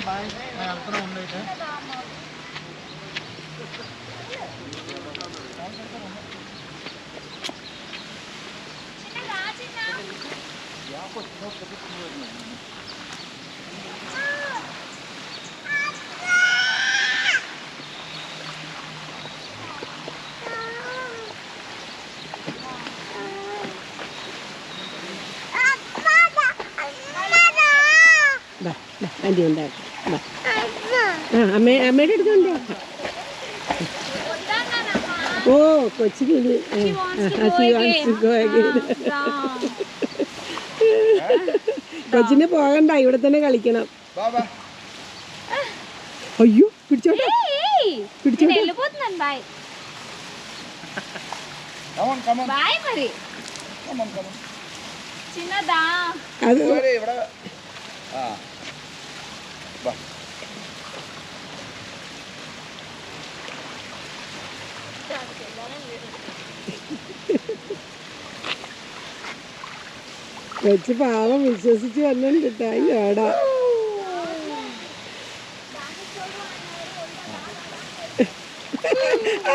Bye నేను వెళ్తున్నా ఉండైతే anti ഉണ്ടാക്കാം അമ്മയുടെ അടുത്തുണ്ട്. ഓ കൊച്ചിന് കൊച്ചിന് പോകണ്ട, ഇവിടെ തന്നെ കളിക്കണം. അയ്യോ പിടിച്ചോട്ടെ പിടിച്ചോട്ടെ. അത് കൊച്ചു പാവം വിശ്വസിച്ച് വന്നിട്ടാ. അയ്യോടാ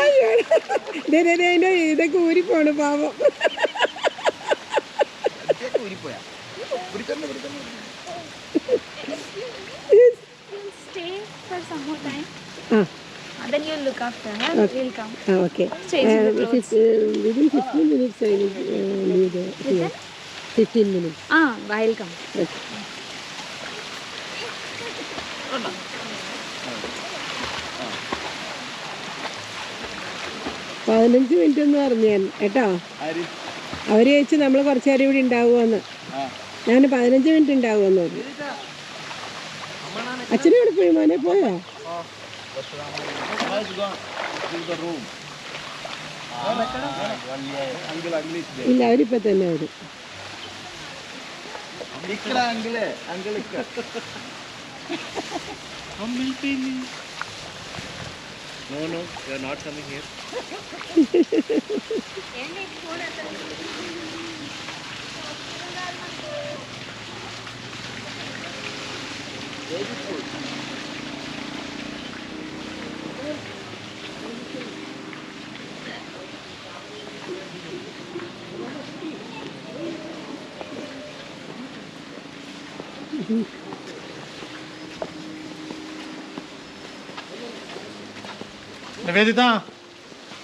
അയ്യോടാ ഇതൊക്കെ ഊരിപ്പോണ് പാവം. Then you'll look after her. We'll come. Okay. Within 15 minutes I will leave here. 15 minutes. I'll come. Okay. 15 minute എന്ന് പറഞ്ഞു ഞാൻ കേട്ടോ. അവര് ചോദിച്ചു നമ്മൾ കുറച്ച് നേരം ഇവിടെ ഉണ്ടാവുമെന്ന്. ഞാൻ 15 മിനിറ്റ് ഉണ്ടാവുമെന്ന് പറഞ്ഞു. അച്ഛനും ഇവിടെ പോയി, മോനെ പോയോ? ഇല്ല, അവരിപ്പോ തന്നെ വരും. No, you are not coming here.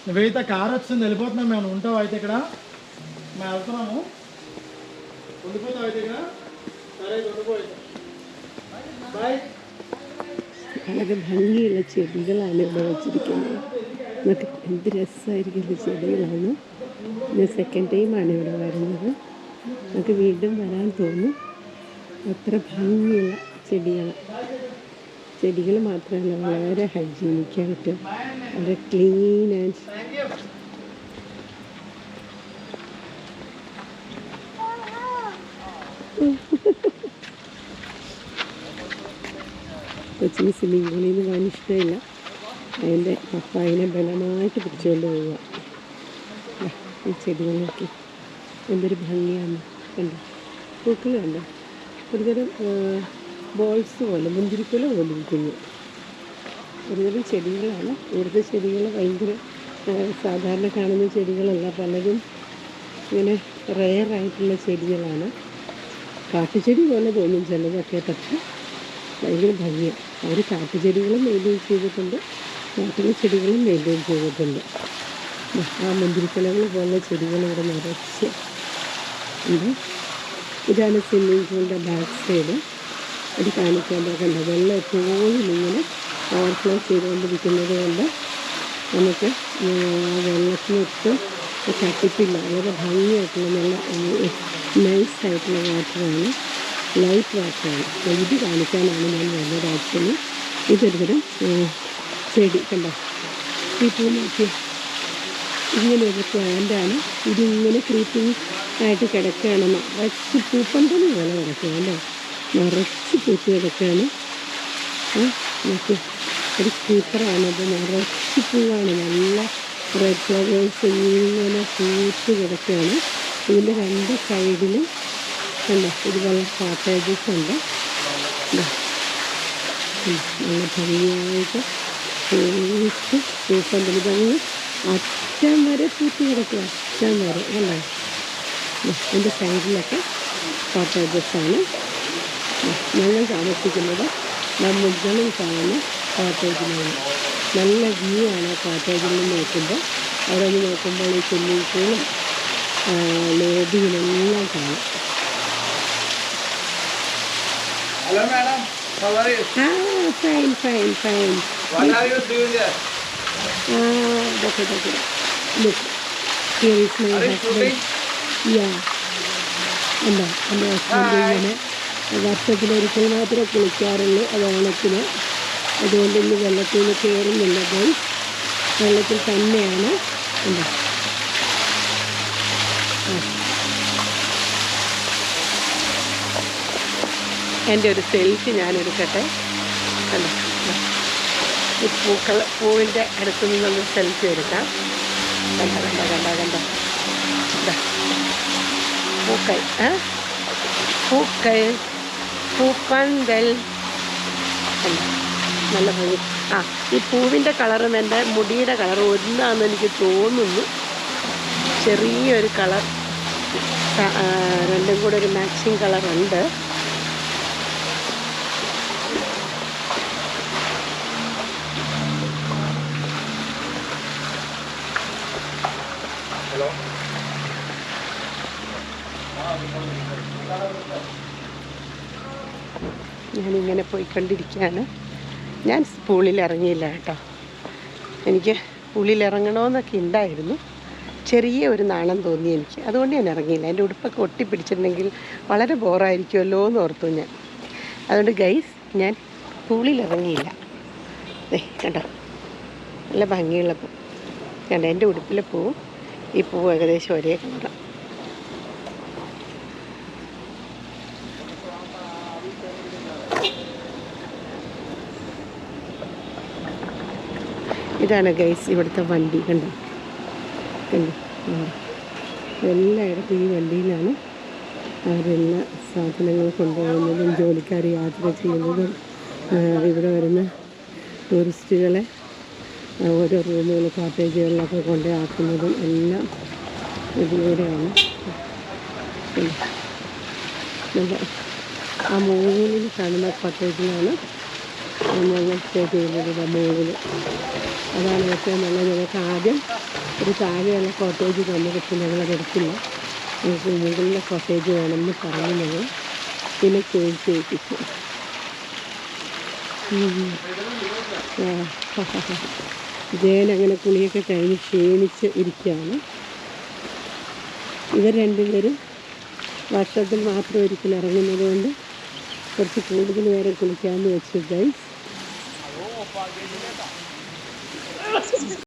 Nivedita car వచ్చింది, వెళ్ళిపోతున్నాం మేము. ఉంటావు అయితే ఇక్కడ? మేము వెళ్తున్నాము. ఉండిపోతావు అయితే ఇక్కడ? సరే ఉండిపోయితే బాయ్. വളരെ ഭംഗിയുള്ള ചെടികളാണ് ഇവിടെ വെച്ചിരിക്കുന്നത്. നമുക്ക് എന്ത് രസമായിരിക്കും ചെടികളാണ്. ഞാൻ സെക്കൻഡ് ടൈമാണ് ഇവിടെ വരുന്നത്. നമുക്ക് വീണ്ടും വരാൻ തോന്നും. അത്ര ഭംഗിയുള്ള ചെടികൾ മാത്രമല്ല, വളരെ ഹൈജീനിക്കായിട്ട് വളരെ ക്ലീൻ ആൻഡ് കൊച്ചിന് സ്വിമ്മിംഗ് പൂളിൽ നിന്ന് പോകാൻ ഇഷ്ടമില്ല. അതിൻ്റെ പപ്പ അതിനെ ബലമായിട്ട് പിടിച്ചുകൊണ്ട് പോവുക. ഈ ചെടികളൊക്കെ എന്തൊരു ഭംഗിയാണ്. കണ്ടോ പൂക്കൾ കണ്ടോ? ഒരുതരം ബോൾസ് പോലെ, മുന്തിരിക്കുല പോലെ ഇരിക്കുന്നു. ഒരുതരം ചെടികളാണ്. ഇവിടുത്തെ ചെടികൾ ഭയങ്കര സാധാരണ കാണുന്ന ചെടികളല്ല, പലതും ഇങ്ങനെ റെയറായിട്ടുള്ള ചെടികളാണ്. കാട്ടുചെടി പോലെ തോന്നും ചിലതൊക്കെ, പക്ഷേ ഭയങ്കര ഭംഗിയാണ്. അവർ കാട്ടുചെടികളും മെയിൻറ്റെയിൻ ചെയ്തിട്ടുണ്ട്, നാട്ടിലെ ചെടികളും മെയിൻറ്റെയിൻ ചെയ്തിട്ടുണ്ട്. ആ മുന്തിരിക്കുലകൾ പോലുള്ള ചെടികൾ ഇവിടെ നിറച്ച് ഉണ്ട്. ഇതാണ് സ്വിമ്മിംഗ് പൂളിൻ്റെ ബാക്ക് സൈഡ്. അത് കാണിക്കാൻ കണ്ട വെള്ളം എപ്പോഴും ഇങ്ങനെ ഓവർഫ്ലോ ചെയ്തുകൊണ്ടിരിക്കുന്നത് കൊണ്ട് നമുക്ക് ആ വെള്ളത്തിനൊട്ടും തട്ടിപ്പില്ല. വളരെ ഭംഗിയായിട്ടുള്ള നല്ല നൈസായിട്ടുള്ള വാട്ടറാണ്, ലൈറ്റ് വാട്ടറാണ്. ഇത് കാണിക്കാനാണ് ഞാൻ വന്നത്. ആക്ച്വലി ഇതൊരു തരം ചെടി കണ്ടോ, ഈ പൂ നോക്കി ഇങ്ങനെയൊരു പ്ലാന്റാണ്. ഇതിങ്ങനെ ക്രീപ്പിംഗ് ആയിട്ട് കിടക്കുകയാണ്. നിറച്ച് പൂപ്പന്തല് പോലെ കിടക്കുകയാണ്, നിറച്ച് പൂത്ത് കിടക്കുകയാണ്. നോക്കി ഒരു ക്രീപ്പറാണത്, നിറച്ച് പൂവാണ്, നല്ല റെഡ് ഫ്ലവേഴ്സ് ഇങ്ങനെ പൂത്ത് കിടക്കുകയാണ്. ഇതിൻ്റെ രണ്ട് സൈഡിലും കണ്ടോ ഇതുപോലെ കോട്ടേജസ് ഉണ്ട്. നല്ല ഭംഗിയായിട്ട് പൂത്ത് പൂക്കൊണ്ട് ഇതങ്ങ് അറ്റം വരെ പൂത്ത് കിടക്കുക, അറ്റം വരെ അല്ലേ. എൻ്റെ സൈഡിലൊക്കെ കോട്ടേജസാണ്. ഞങ്ങൾ താമസിക്കുന്നത് മുകളിൽ കാണുന്ന കോട്ടേജിലാണ്. നല്ല വ്യൂ ആണ് കോട്ടേജിൽ നിന്ന് നോക്കുമ്പോൾ. അവിടെ നിന്ന് നോക്കുമ്പോൾ ഈ സ്വിമ്മിംഗ് പൂളും ലോബിയിലെല്ലാം കാണാം. Hello, madam. How are you? Fine. What are you doing there? Look, here is my Are you husband. shooting? Yeah. എന്താ എൻ്റെ ഹസ്ബൻഡ് ഇങ്ങനെ വർഷത്തിലൊരിക്കൽ മാത്രമേ കുളിക്കാറുള്ളൂ, അത് ഓണത്തിന്. അതുകൊണ്ട് ഇന്ന് വെള്ളത്തിൽ നിന്ന് കയറുന്നില്ല. ഗൈസ്, വെള്ളത്തിൽ തന്നെയാണ്. എന്താ എൻ്റെ ഒരു സെൽഫി ഞാനെടുക്കട്ടെ. കണ്ടോ, ഈ പൂവിൻ്റെ അടുത്ത് നിന്നൊന്ന് സെൽഫി എടുക്കാം. കണ്ട പൂപ്പന്തൽ നല്ല ഭംഗി. ഈ പൂവിൻ്റെ കളറും എൻ്റെ മുടിയുടെ കളറും ഒന്നാണെന്ന് എനിക്ക് തോന്നുന്നു. ചെറിയൊരു കളർ, രണ്ടും കൂടെ ഒരു മാച്ചിങ് കളറുണ്ട്. ഞാനിങ്ങനെ പോയിക്കൊണ്ടിരിക്കുകയാണ്. ഞാൻ പൂളിൽ ഇറങ്ങിയില്ല കേട്ടോ. എനിക്ക് പൂളിൽ ഇറങ്ങണമെന്നൊക്കെ ഉണ്ടായിരുന്നു. ചെറിയ ഒരു നാണം തോന്നി എനിക്ക്, അതുകൊണ്ട് ഞാൻ ഇറങ്ങിയില്ല. എൻ്റെ ഉടുപ്പൊക്കെ ഒട്ടിപ്പിടിച്ചിട്ടുണ്ടെങ്കിൽ വളരെ ബോറായിരിക്കുമല്ലോ എന്ന് ഓർത്തു ഞാൻ. അതുകൊണ്ട് ഗൈസ്, ഞാൻ പൂളിൽ ഇറങ്ങിയില്ല. കണ്ടോ, നല്ല ഭംഗിയുള്ള പൂ കണ്ടോ. എൻ്റെ ഉടുപ്പിലെ പൂവും ഈ പൂവ് ഏകദേശം ഒരേ കളറാണ്. ഇതാണ് ഗൈസ് ഇവിടുത്തെ വണ്ടി. കണ്ടോ എല്ലായിടത്തും ഈ വണ്ടിയിലാണ് അവരെല്ലാ സാധനങ്ങൾ കൊണ്ടുപോകുന്നതും ജോലിക്കാർ യാത്ര ചെയ്യുന്നതും ഇവിടെ വരുന്ന ടൂറിസ്റ്റുകളെ ഓരോ റൂമുകൾ കോട്ടേജുകളിലൊക്കെ കൊണ്ടുപോയി എല്ലാം ഇതിലൂടെയാണ്. ആ മുകളിൽ കാണുന്ന കോട്ടേജിലാണ് ഞങ്ങൾ സ്റ്റേ ചെയ്യുന്നത്. മുകളിൽ അതാണ് ഏറ്റവും നല്ലത്. ഞങ്ങൾക്ക് ആദ്യം ഒരു താഴെയുള്ള കോട്ടേജ് തന്നു, പക്ഷെ ഞങ്ങളതെടുത്തില്ല. ഞങ്ങൾക്ക് മുകളിലെ കോട്ടേജ് വേണമെന്ന് പറഞ്ഞ് ഞങ്ങൾ പിന്നെ ചേഞ്ച് ചെയ്യിപ്പിച്ചു. ജയൻ അങ്ങനെ കുളിയൊക്കെ കഴിഞ്ഞ് ക്ഷീണിച്ച് ഇരിക്കുകയാണ്. ഇവർ രണ്ടുപേരും വർഷത്തിൽ മാത്രം ഒരിക്കലും ഇറങ്ങുന്നത് കൊണ്ട് കുറച്ച് കൂടുതൽ നേരം കുളിക്കാമെന്ന് വെച്ചു ഗൈസ്.